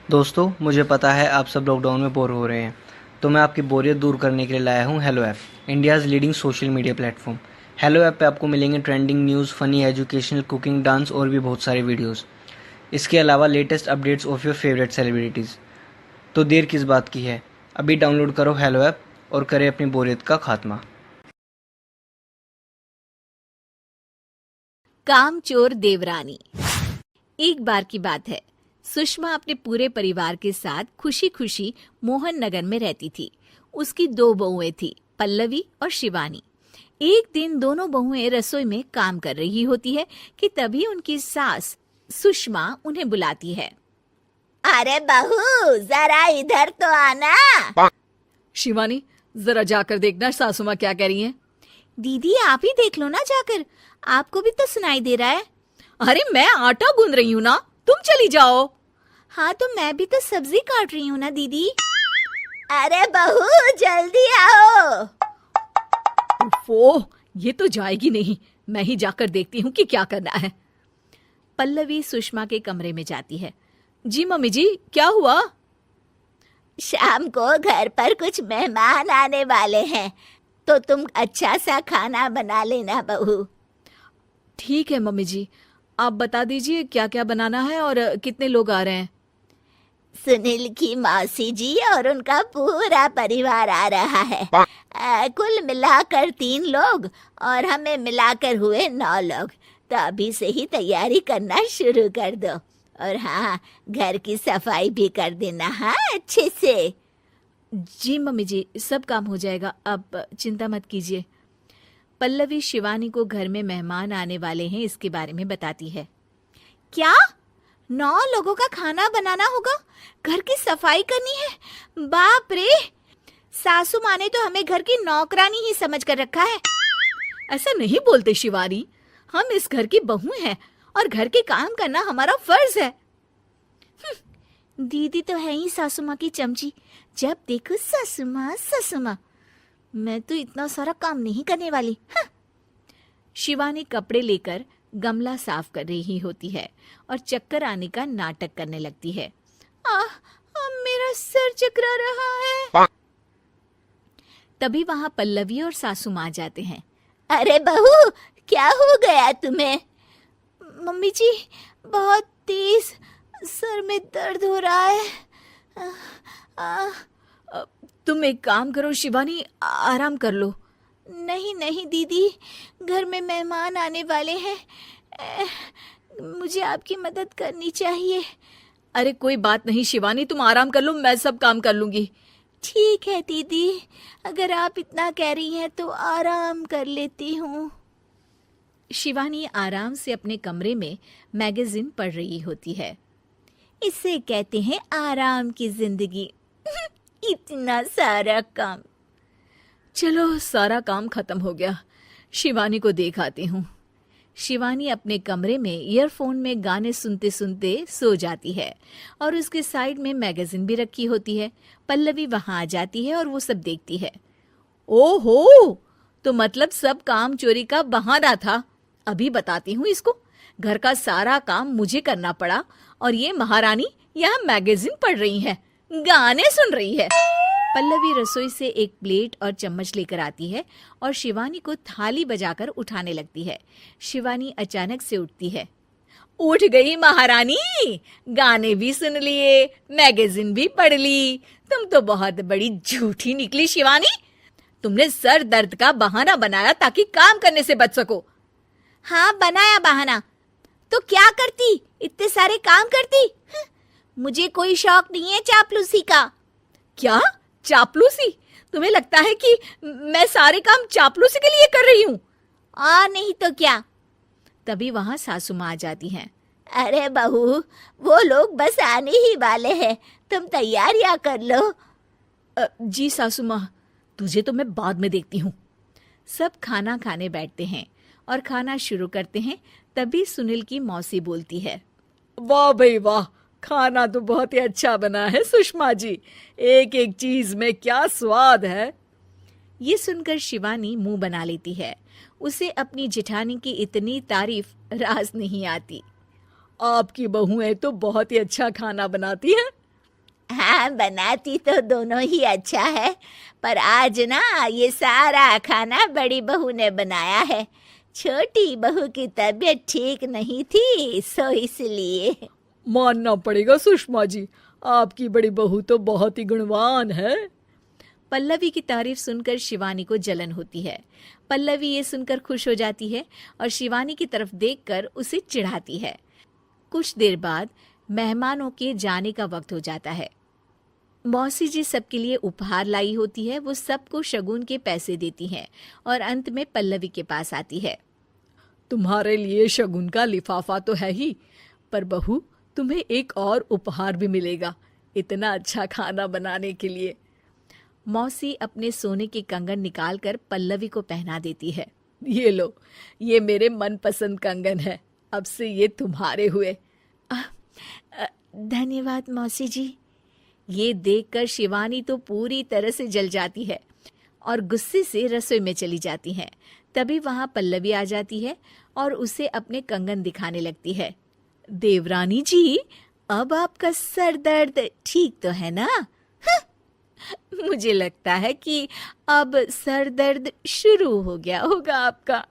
दोस्तों, मुझे पता है आप सब लॉकडाउन में बोर हो रहे हैं, तो मैं आपकी बोरियत दूर करने के लिए लाया हूँ hello app, India's leading social media platform. Hello app पे आपको मिलेंगे trending news, funny, educational, cooking, dance और भी बहुत सारे वीडियोस। इसके अलावा latest updates of your favourite celebrities. तो देर किस बात की है, अभी डाउनलोड करो हेलो ऐप और करें अपनी बोरियत का खात्मा। कामचोर देवरानी। एक बार की बात है, सुषमा अपने पूरे परिवार के साथ खुशी खुशी मोहन नगर में रहती थी। उसकी दो बहुएं थी, पल्लवी और शिवानी। एक दिन दोनों बहुएं रसोई में काम कर रही होती है कि तभी उनकी सास सुषमा उन्हें बुलाती है। अरे बहू, जरा इधर तो आना। शिवानी, जरा जाकर देखना सासू माँ क्या कह रही हैं। दीदी आप ही देख लो ना जाकर, आपको भी तो सुनाई दे रहा है। अरे मैं आटा गूंद रही हूँ ना, तुम चली जाओ। हाँ तो मैं भी तो सब्जी काट रही हूँ ना दीदी। अरे बहू जल्दी आओ। ओह, ये तो जाएगी नहीं। मैं ही जाकर देखती हूँ कि क्या करना है। पल्लवी सुषमा के कमरे में जाती है। जी मम्मी जी, क्या हुआ? शाम को घर पर कुछ मेहमान आने वाले हैं, तो तुम अच्छा सा खाना बना लेना बहू। ठीक है मम्मी जी, आप बता दीजिए क्या क्या बनाना है और कितने लोग आ रहे हैं। सुनील की मौसी जी और उनका पूरा परिवार आ रहा है। कुल मिलाकर 3 लोग और हमें मिलाकर हुए 9 लोग। तो अभी से ही तैयारी करना शुरू कर दो। और हाँ, घर की सफाई भी कर देना, हाँ अच्छे से। जी मम्मी जी, सब काम हो जाएगा, आप चिंता मत कीजिए। पल्लवी शिवानी को घर में मेहमान आने वाले हैं इसके बारे में बताती है। क्या 9 लोगों का खाना बनाना होगा, घर की सफाई करनी है? बाप रे, सासू माँ ने तो हमें घर की नौकरानी ही समझ कर रखा है। ऐसा नहीं बोलते शिवानी, हम इस घर की बहू हैं और घर के काम करना हमारा फर्ज है। दीदी तो है ही सासू माँ की चमची, जब देखो सासू माँ सासू माँ। मैं तो इतना सारा काम नहीं करने वाली। शिवानी कपड़े लेकर गमला साफ कर रही होती है और चक्कर आने का नाटक करने लगती है। मेरा सर चकरा रहा है। तभी वहां पल्लवी और सासू माँ जाते हैं। अरे बहू, क्या हो गया तुम्हें? मम्मी जी, बहुत तेज सर में दर्द हो रहा है। तुम एक काम करो शिवानी, आराम कर लो। नहीं नहीं दीदी, घर में मेहमान आने वाले हैं, मुझे आपकी मदद करनी चाहिए। अरे कोई बात नहीं शिवानी, तुम आराम कर लो, मैं सब काम कर लूंगी। ठीक है दीदी, अगर आप इतना कह रही हैं तो आराम कर लेती हूँ। शिवानी आराम से अपने कमरे में मैगजीन पढ़ रही होती है। इसे कहते हैं आराम की जिंदगी। इतना सारा काम। चलो, सारा काम खत्म हो गया, शिवानी को देख आती हूँ। शिवानी अपने कमरे में ईयरफोन में गाने सुनते सुनते सो जाती है और उसके साइड में मैगजीन भी रखी होती है। पल्लवी वहां आ जाती है और वो सब देखती है। ओहो, तो मतलब सब काम चोरी का बहाना था। अभी बताती हूँ इसको। घर का सारा काम मुझे करना पड़ा और ये महारानी यहाँ मैगजीन पढ़ रही है, गाने सुन रही है। पल्लवी रसोई से एक प्लेट और चम्मच लेकर आती है और शिवानी को थाली बजाकर उठाने लगती है। शिवानी अचानक से उठती है। उठ गई महारानी, गाने भी सुन लिए, मैगजीन भी पढ़ ली। तुम तो बहुत बड़ी झूठी निकली शिवानी। तुमने सर दर्द का बहाना बनाया ताकि काम करने से बच सको। हाँ बनाया बहाना, तो क्या करती, इतने सारे काम करती। मुझे कोई शौक नहीं है चापलूसी का। क्या चापलूसी? तुम्हें लगता है कि मैं सारे काम चापलूसी के लिए कर रही हूँ? और नहीं तो क्या। तभी वहां सासू माँ आ जाती हैं। अरे बहू, वो लोग बस आने ही वाले हैं, तुम तैयारियां कर लो। जी सासू माँ, तुझे तो मैं बाद में देखती हूँ। सब खाना खाने बैठते हैं और खाना शुरू करते हैं। तभी सुनील की मौसी बोलती है। वाह भाई वाह, खाना तो बहुत ही अच्छा बना है सुषमा जी, एक एक चीज में क्या स्वाद है। ये सुनकर शिवानी मुंह बना लेती है। उसे अपनी जेठानी की इतनी तारीफ रास नहीं आती। आपकी बहुएं तो बहुत ही अच्छा खाना बनाती हैं। हाँ, बनाती तो दोनों ही अच्छा है, पर आज ना ये सारा खाना बड़ी बहू ने बनाया है। छोटी बहू की तबीयत ठीक नहीं थी, सो इसलिए। मानना पड़ेगा सुषमा जी, आपकी बड़ी बहू तो बहुत ही गुणवान है। पल्लवी की तारीफ सुनकर शिवानी को जलन होती है। पल्लवी ये सुनकर खुश हो जाती है और शिवानी की तरफ देखकर उसे चिढ़ाती है। कुछ देर बाद मेहमानों के जाने का वक्त हो जाता है। मौसी जी सबके लिए उपहार लाई होती है। वो सबको शगुन के पैसे देती हैं और अंत में पल्लवी के पास आती है। तुम्हारे लिए शगुन का लिफाफा तो है ही, पर बहू तुम्हें एक और उपहार भी मिलेगा इतना अच्छा खाना बनाने के लिए। मौसी अपने सोने के कंगन निकालकर पल्लवी को पहना देती है। ये लो, ये मेरे मनपसंद कंगन है, अब से ये तुम्हारे हुए। धन्यवाद मौसी जी। ये देखकर शिवानी तो पूरी तरह से जल जाती है और गुस्से से रसोई में चली जाती है। तभी वहां पल्लवी आ जाती है और उसे अपने कंगन दिखाने लगती है। देवरानी जी, अब आपका सर दर्द ठीक तो है ना? मुझे लगता है कि अब सर दर्द शुरू हो गया होगा आपका।